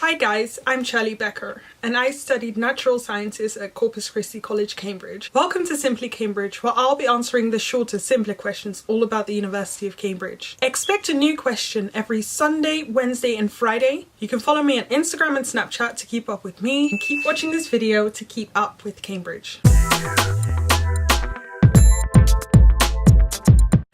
Hi guys, I'm Charlie Becker and I studied natural sciences at Corpus Christi College, Cambridge. Welcome to Simply Cambridge, where I'll be answering the shorter, simpler questions all about the University of Cambridge. Expect a new question every Sunday, Wednesday and Friday. You can follow me on Instagram and Snapchat to keep up with me, and keep watching this video to keep up with Cambridge.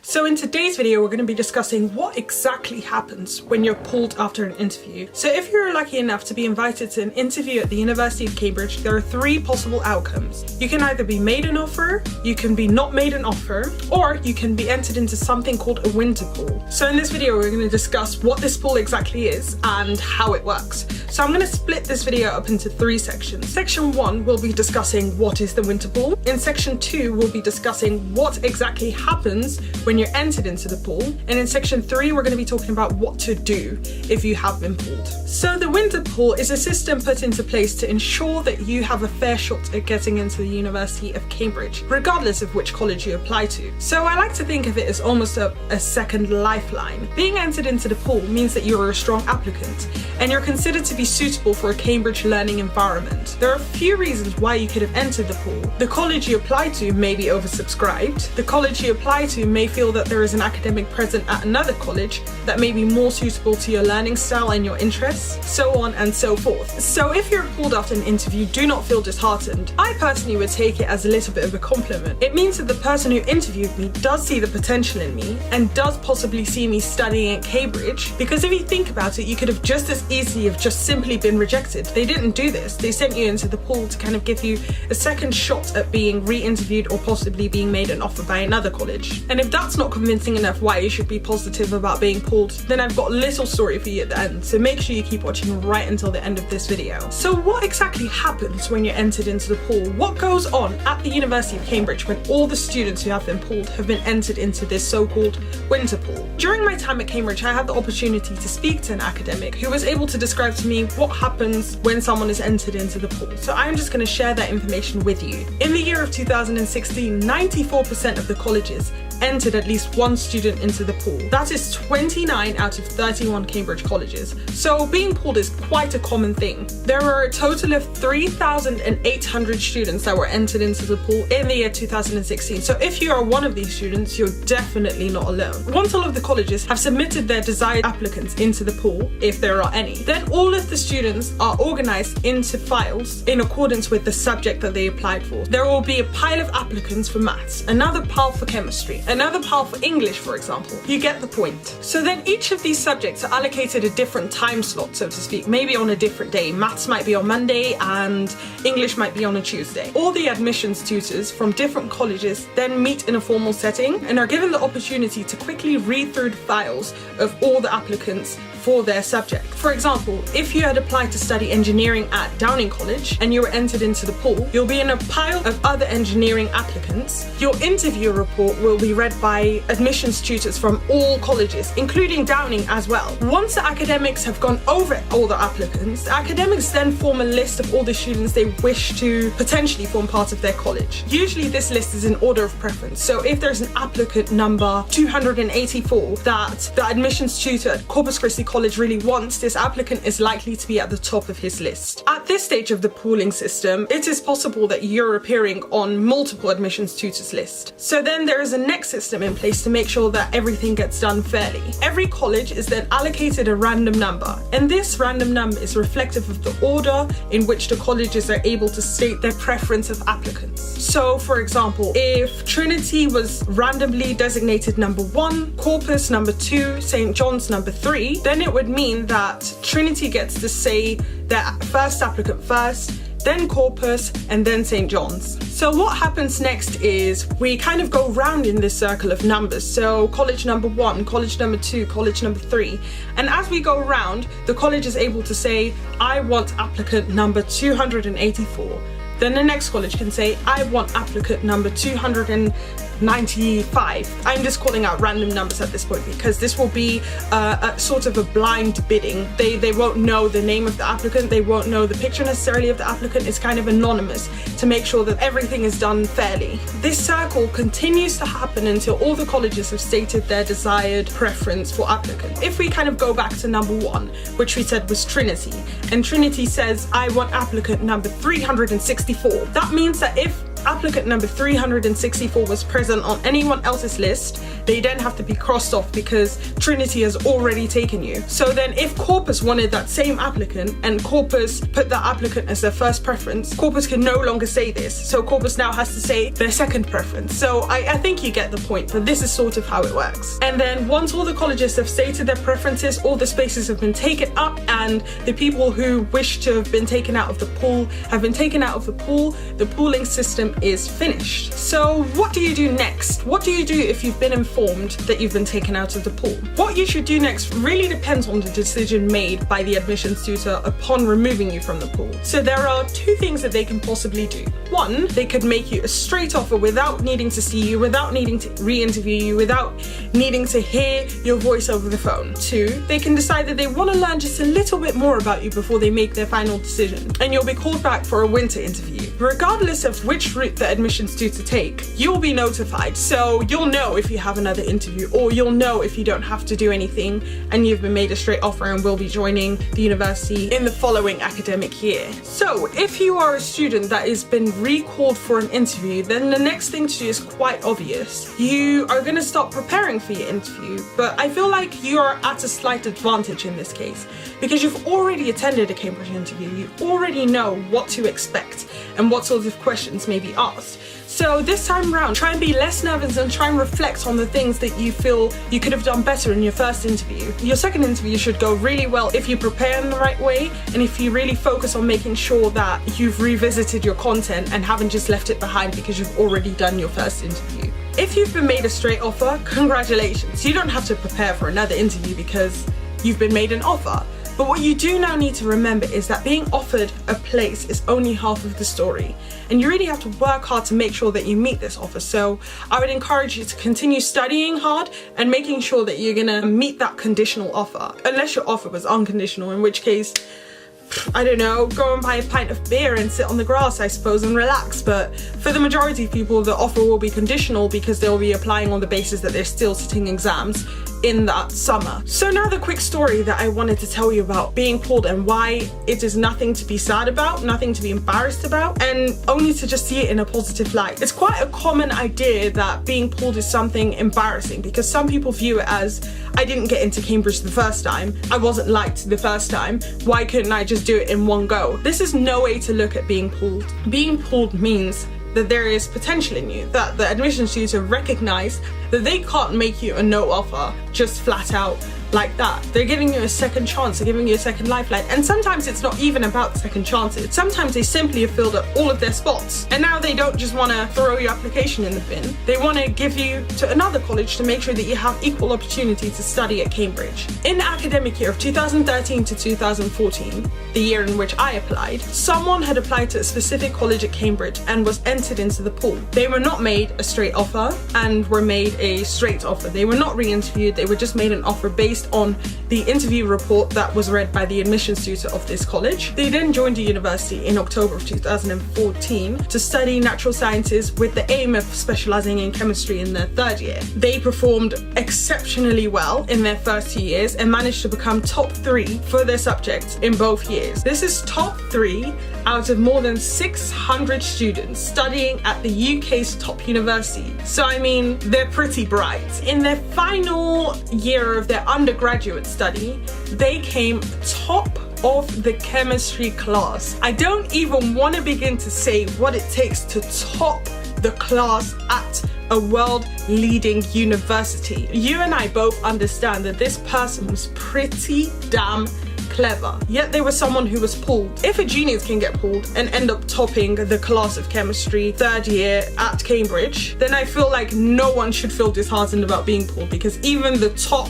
So in today's video, we're going to be discussing what exactly happens when you're pulled after an interview. So if you're lucky enough to be invited to an interview at the University of Cambridge, there are three possible outcomes. You can either be made an offer, you can be not made an offer, or you can be entered into something called a winter pool. So in this video, we're going to discuss what this pool exactly is and how it works. So I'm going to split this video up into three sections. Section 1, we'll be discussing what is the winter pool. In section 2, we'll be discussing what exactly happens when you're entered into the pool, and in section 3 we're going to be talking about what to do if you have been pulled. So the winter pool is a system put into place to ensure that you have a fair shot at getting into the University of Cambridge, regardless of which college you apply to. So I like to think of it as almost a second lifeline. Being entered into the pool means that you're a strong applicant and you're considered to be suitable for a Cambridge learning environment. There are a few reasons why you could have entered the pool. The college you apply to may be oversubscribed. The college you apply to may feel that there is an academic present at another college that may be more suitable to your learning style and your interests, so on and so forth. So if you're pulled after an interview, do not feel disheartened. I personally would take it as a little bit of a compliment. It means that the person who interviewed me does see the potential in me and does possibly see me studying at Cambridge, because if you think about it, you could have just as easily have just simply been rejected. They didn't do this. They sent you into the pool to kind of give you a second shot at being re-interviewed or possibly being made an offer by another college. And if that's not convincing enough why you should be positive about being pulled, then I've got a little story for you at the end, so make sure you keep watching right until the end of this video. So what exactly happens when you're entered into the pool? What goes on at the University of Cambridge when all the students who have been pulled have been entered into this so-called winter pool? During my time at Cambridge, I had the opportunity to speak to an academic who was able to describe to me what happens when someone is entered into the pool. So I'm just going to share that information with you. In the year of 2016, 94% of the colleges entered at least one student into the pool. That is 29 out of 31 Cambridge colleges. So being pulled is quite a common thing. There were a total of 3,800 students that were entered into the pool in the year 2016. So if you are one of these students, you're definitely not alone. Once all of the colleges have submitted their desired applicants into the pool, if there are any, then all of the students are organized into files in accordance with the subject that they applied for. There will be a pile of applicants for maths, another pile for chemistry, another pile for English, for example. You get the point. So then each of these subjects are allocated a different time slot, so to speak, maybe on a different day. Maths might be on Monday and English might be on a Tuesday. All the admissions tutors from different colleges then meet in a formal setting and are given the opportunity to quickly read through the files of all the applicants for their subject. For example, if you had applied to study engineering at Downing College and you were entered into the pool, you'll be in a pile of other engineering applicants. Your interview report will be read by admissions tutors from all colleges, including Downing as well. Once the academics have gone over all the applicants, the academics then form a list of all the students they wish to potentially form part of their college. Usually this list is in order of preference. So if there's an applicant number 284 that the admissions tutor at Corpus Christi College really wants, this applicant is likely to be at the top of his list. At this stage of the pooling system, it is possible that you're appearing on multiple admissions tutors list. So then there is a next system in place to make sure that everything gets done fairly. Every college is then allocated a random number, and this random number is reflective of the order in which the colleges are able to state their preference of applicants. So for example, if Trinity was randomly designated number 1, Corpus number 2, St. John's number 3, then it would mean that Trinity gets to say their first applicant first, then Corpus, and then St. John's. So what happens next is we kind of go round in this circle of numbers. So college number 1, college number 2, college number 3. And as we go around, the college is able to say, I want applicant number 284. Then the next college can say, I want applicant number 290. 95. I'm just calling out random numbers at this point because this will be a sort of a blind bidding. They won't know the name of the applicant, they won't know the picture necessarily of the applicant. It's kind of anonymous to make sure that everything is done fairly. This circle continues to happen until all the colleges have stated their desired preference for applicants. If we kind of go back to number 1, which we said was Trinity, and Trinity says, I want applicant number 364. That means that if applicant number 364 was present on anyone else's list, they then have to be crossed off because Trinity has already taken you. So then if Corpus wanted that same applicant and Corpus put that applicant as their first preference, Corpus can no longer say this. So Corpus now has to say their second preference. So I think you get the point, but this is sort of how it works. And then once all the colleges have stated their preferences, all the spaces have been taken up, and the people who wish to have been taken out of the pool have been taken out of the pool, the pooling system is finished. So what do you do next? What do you do if you've been informed that you've been taken out of the pool? What you should do next really depends on the decision made by the admissions tutor upon removing you from the pool. So there are 2 things that they can possibly do. 1, they could make you a straight offer without needing to see you, without needing to re-interview you, without needing to hear your voice over the phone. 2, they can decide that they want to learn just a little bit more about you before they make their final decision, and you'll be called back for a winter interview. Regardless of which route the admissions tutor take, you'll be notified, so you'll know if you have another interview, or you'll know if you don't have to do anything and you've been made a straight offer and will be joining the university in the following academic year. So if you are a student that has been recalled for an interview, then the next thing to do is quite obvious. You are going to start preparing for your interview, but I feel like you are at a slight advantage in this case because you've already attended a Cambridge interview. You already know what to expect and what sorts of questions may be asked. So this time around, try and be less nervous and try and reflect on the things that you feel you could have done better in your first interview. Your second interview should go really well if you prepare in the right way and if you really focus on making sure that you've revisited your content and haven't just left it behind because you've already done your first interview. If you've been made a straight offer, congratulations. You don't have to prepare for another interview because you've been made an offer. But what you do now need to remember is that being offered a place is only half of the story, and you really have to work hard to make sure that you meet this offer. So I would encourage you to continue studying hard and making sure that you're gonna meet that conditional offer, unless your offer was unconditional, in which case, I don't know, go and buy a pint of beer and sit on the grass, I suppose, and relax. But for the majority of people, the offer will be conditional because they'll be applying on the basis that they're still sitting exams in that summer. So now the quick story that I wanted to tell you about being pulled and why it is nothing to be sad about, nothing to be embarrassed about, and only to just see it in a positive light. It's quite a common idea that being pulled is something embarrassing because some people view it as, I didn't get into Cambridge the first time, I wasn't liked the first time, why couldn't I just do it in one go? This is no way to look at being pulled. Being pulled means that there is potential in you, that the admissions tutor recognize that they can't make you a no offer just flat out like that. They're giving you a second chance, they're giving you a second lifeline, and sometimes it's not even about second chances. Sometimes they simply have filled up all of their spots, and now they don't just want to throw your application in the bin. They want to give you to another college to make sure that you have equal opportunity to study at Cambridge. In the academic year of 2013 to 2014, the year in which I applied, someone had applied to a specific college at Cambridge and was entered into the pool. They were not made a straight offer and were made a straight offer. They were not re-interviewed, they were just made an offer based on the interview report that was read by the admissions tutor of this college. They then joined the university in October of 2014 to study natural sciences with the aim of specializing in chemistry in their third year. They performed exceptionally well in their first 2 years and managed to become top 3 for their subjects in both years. This is top 3 out of more than 600 students studying at the UK's top university. So I mean, they're pretty bright. In their final year of their undergraduate study, they came top of the chemistry class. I don't even want to begin to say what it takes to top the class at a world-leading university. You and I both understand that this person was pretty damn clever, yet they were someone who was pulled. If a genius can get pulled and end up topping the class of chemistry third year at Cambridge, then I feel like no one should feel disheartened about being pulled, because even the top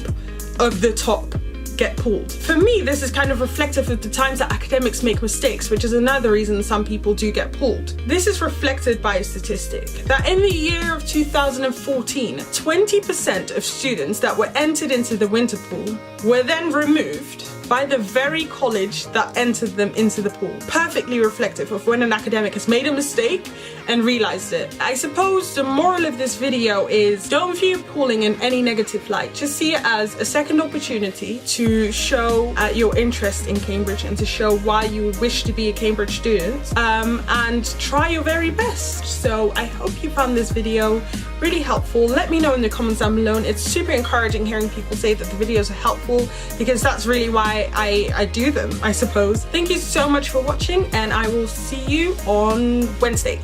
of the top get pulled. For me, this is kind of reflective of the times that academics make mistakes, which is another reason some people do get pulled. This is reflected by a statistic that in the year of 2014, 20% of students that were entered into the winter pool were then removed by the very college that entered them into the pool. Perfectly reflective of when an academic has made a mistake and realized it. I suppose the moral of this video is don't view pooling in any negative light. Just see it as a second opportunity to show your interest in Cambridge and to show why you would wish to be a Cambridge student, and try your very best. So I hope you found this video really helpful. Let me know in the comments down below. It's super encouraging hearing people say that the videos are helpful, because that's really why I do them, I suppose. Thank you so much for watching, and I will see you on Wednesday.